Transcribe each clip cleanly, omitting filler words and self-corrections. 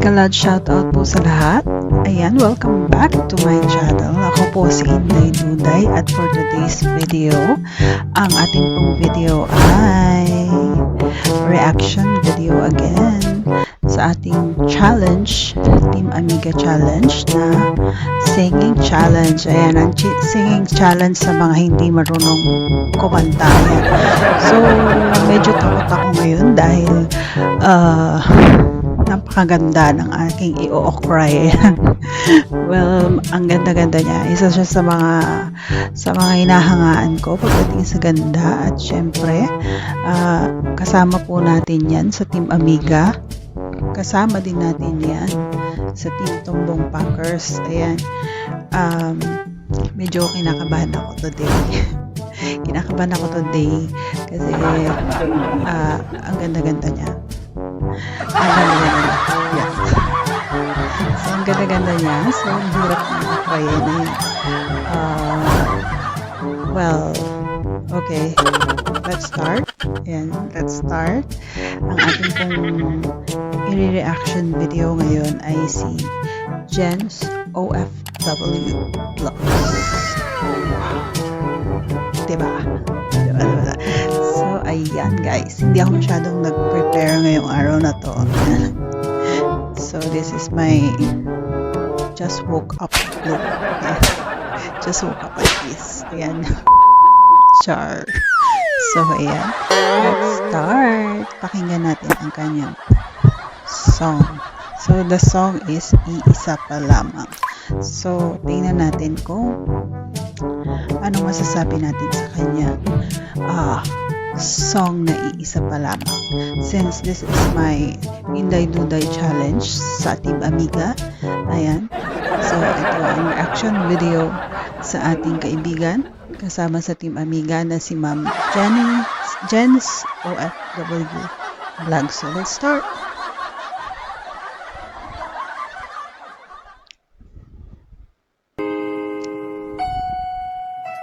Galad shoutout po sa lahat. Ayan, welcome back to my channel. Ako po si Inday Duday at for today's video, ang ating pong video ay reaction video again sa ating challenge, Team Amiga Challenge na singing challenge. Ayan, ang singing challenge sa mga hindi marunong kumanta. Ayan. So, medyo takot ako ngayon dahil napakaganda ng aking i-o-cry. Well, ang ganda-ganda niya. Isa siya sa mga hinahangaan ko pagdating sa ganda. At syempre, kasama po natin yan sa Team Amiga. Kasama din natin yan sa Team Tumbong Packers. Ayan. Medyo kinakabahan ako today. Kinakabahan ako today kasi ang ganda-ganda niya. Yes. So, ang ganda-ganda niya. So, ang hirap na kapayin. Well, okay. Let's start. Ayan, let's start. Ang ating pong i-reaction video ngayon ay si Jens OFW Vlogs. Diba? So, ayan guys. Hindi ako masyadong nag-prepare ngayong araw na to. So, this is my just woke up look. Just woke up like this. Ayan. Char. So, ayan. Let's start. Pakinggan natin ang kanyang song. So, the song is Iisa Pa Lamang. So, tingnan natin kung anong masasabi natin sa kanya song na Iisa Pa Lamang. Since this is my Inday Duday challenge sa Team Amiga. Ayan. So, ito ang reaction video sa ating kaibigan kasama sa Team Amiga na si Ma'am Jens OFW Vlog. So, let's start.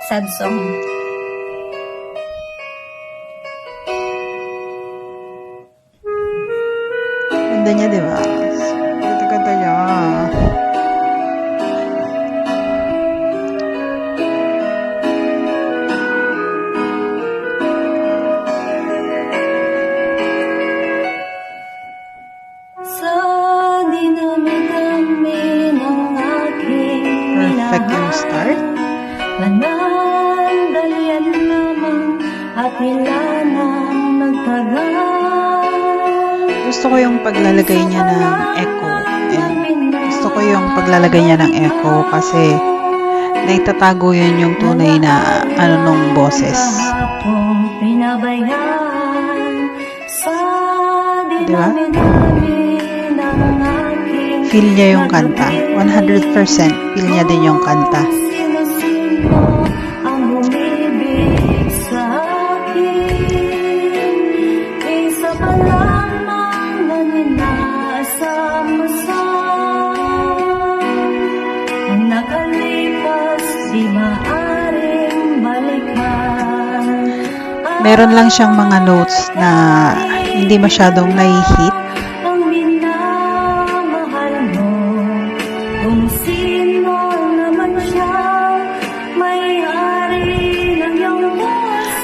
Sad song. Ganda niya, di ba? Ganda niya. Sa dinami-dami ng aking Perfect yung start. Nanandalian lamang at ilanang nagtagal. Gusto ko yung paglalagay niya ng echo. Gusto ko yung paglalagay niya ng echo kasi naitatago yun yung tunay na nung boses. Diba? Feel niya yung kanta. 100% feel niya din yung kanta. Meron lang siyang mga notes na hindi masyadong nai-hit.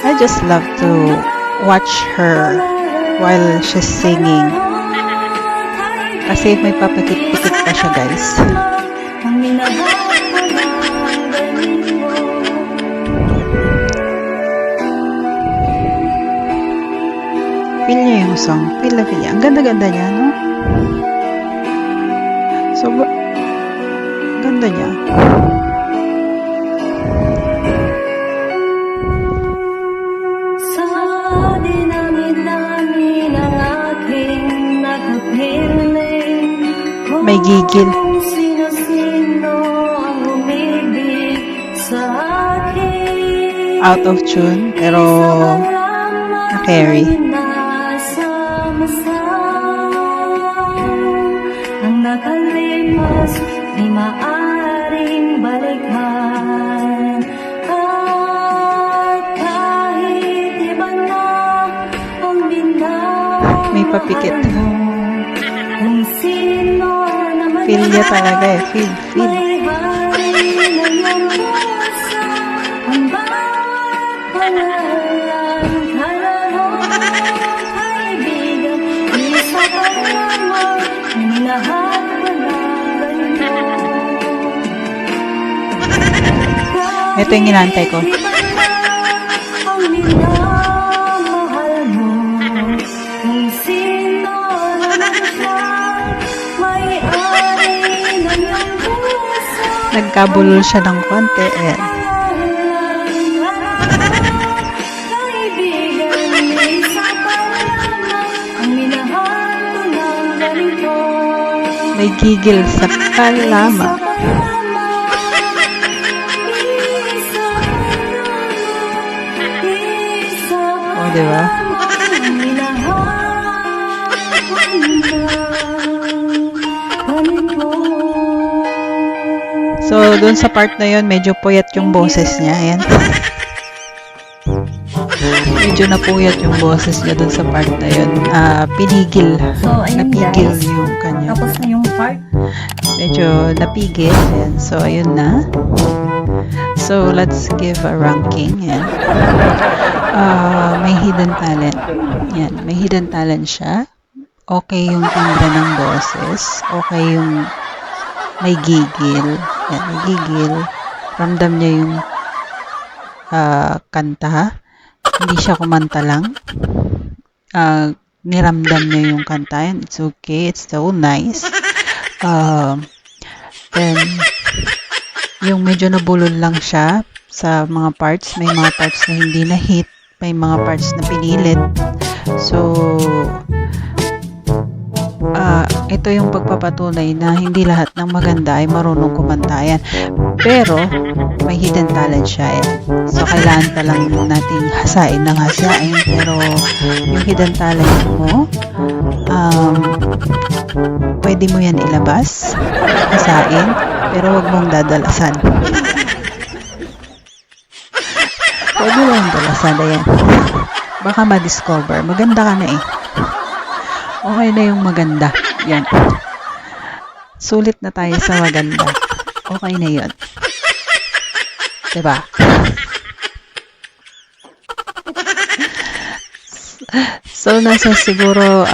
I just love to watch her while she's singing. Kasi may papikit-pikit pa siya, guys. Feel niya yung song. Feel niya. Ang ganda-ganda niya, no? So, ganda niya. Sa dinami-dami ng aking nakapiling, May gigil. sino-sino ang umibig sa akin. Out of tune, pero na-carry. Ang nakalipas di maaaring balikan. At kahit iba na ang binawan May papikit. mo, kung sino naman Feel niya talaga eh. Feel. may hari na iyong puso. Ang bawat pangalan, karanong kaibigan, isa pa lamang, minahal ko na ganito. Ito yung inantay ko. Kahit iba na ang minamahal mo, kung sino naman siya, may-ari ng iyong puso. Nagkabulol siya ng konti. Ayan. Kaibigan, isa pa lamang, ang minahal ko ng ganito. May gigil sa kalama. O, diba? So, dun sa part na yun, medyo puyat yung boses niya. Ayan. Medyo napuyat yung boses niya dun sa part na yun. Pinigil. So, ayun Napigil guys. yung kanya. Tapos na yung part. Medyo napigil. Ayan. So, ayun na. So, let's give a ranking. Ayan. May hidden talent. Ayan. May hidden talent siya. Okay yung timbre ng boses. Okay yung may gigil. Ayan, may gigil. Ramdam niya yung kanta. Hindi siya kumanta lang. Niramdam niya yung kanta. And it's okay. It's so nice. Then, yung medyo nabulol lang siya sa mga parts. May mga parts na hindi na hit. May mga parts na pinilit. So, ito yung pagpapatunay na hindi lahat ng maganda ay marunong kumanta yan. Pero, may hidden talent siya eh. So, kailangan pa lang nating hasain ng hasain. Pero, yung hidden talent mo, pwede mo yan ilabas, hasain, pero wag mong dadalasan. Pwede mo yung dalasan na yan. Baka ma-discover. Maganda ka na eh. Okay na yung maganda. Yan. Sulit na tayo sa maganda. Okay na yun. Diba? So, nasa siguro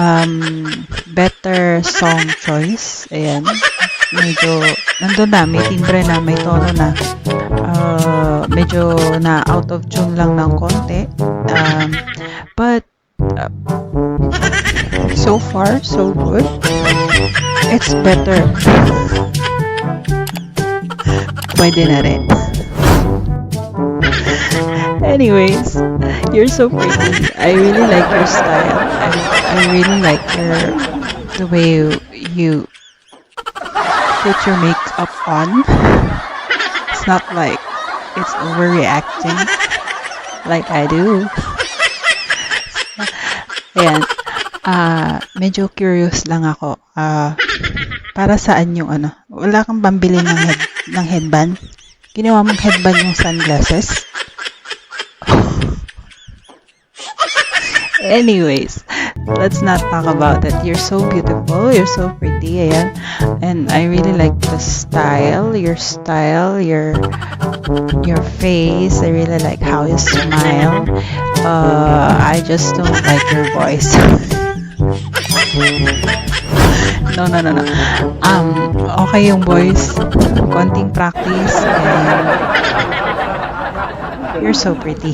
better song choice. Ayan. Medyo, nandun na. May timbre na. May tono na. Medyo na out of tune lang ng konti. But, so far, so good. It's better. Pwede na rin. Anyways, you're so pretty. I really like your style. I really like the way you put your makeup on. It's not like it's overreacting like I do. Ayan. Medyo curious lang ako. Para saan yung ano? Wala kang pambili ng headband? Ginawa mong headband yung sunglasses? Anyways, let's not talk about it. You're so beautiful. You're so pretty. Ayan. And I really like the style, your face. I really like how you smile. I just don't like your voice. No. Okay yung voice. Konting practice. And you're so pretty.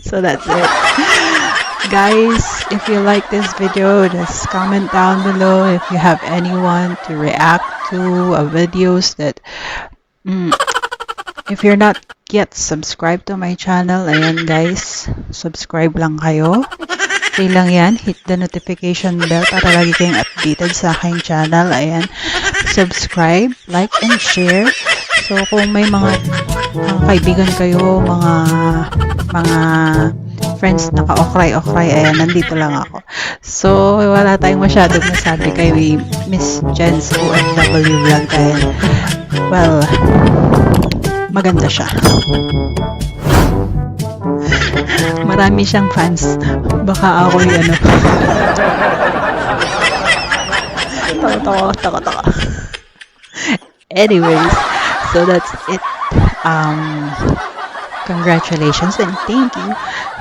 So that's it. Guys, if you like this video, just comment down below if you have anyone to react to videos that if you're not yet subscribed to my channel, ayan guys, subscribe lang kayo. Okay lang yan, hit the notification bell para lagi kayong updated sa aking channel. Ayan, subscribe, like, and share. So kung may mga kaibigan kayo, mga friends na ka-okray-okray, ayan, nandito lang ako. So, wala tayong masyadong nasabi kay Miss Jen's OFW vlog dahil, well, maganda siya. Marami siyang fans. Baka ako yung ano. Tawa. Anyways, so that's it. Congratulations and thank you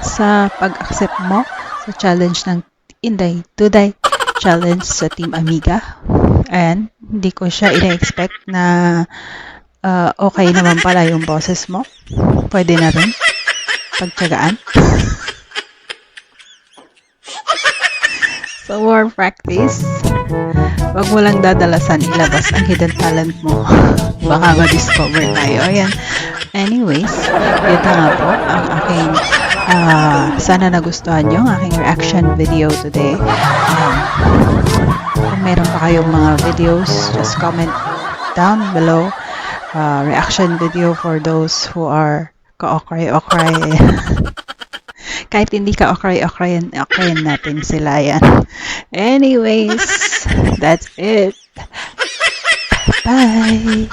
sa pag-accept mo sa challenge ng Inday Today Challenge sa Team Amiga. And hindi ko siya ina-expect na okay naman pala yung boses mo. Pwede na rin pagtyagaan. So more practice. Wag mo lang dadalasan ilabas ang hidden talent mo. Baka ma-discover tayo. Ayan. Anyways, yun na nga po ang aking sana nagustuhan nyo ang aking reaction video today. Kung meron pa kayong mga videos, just comment down below. Reaction video for those who are ka-okray-okray. Kahit hindi ka-okray-okrayan natin sila yan. Anyways, that's it. Bye!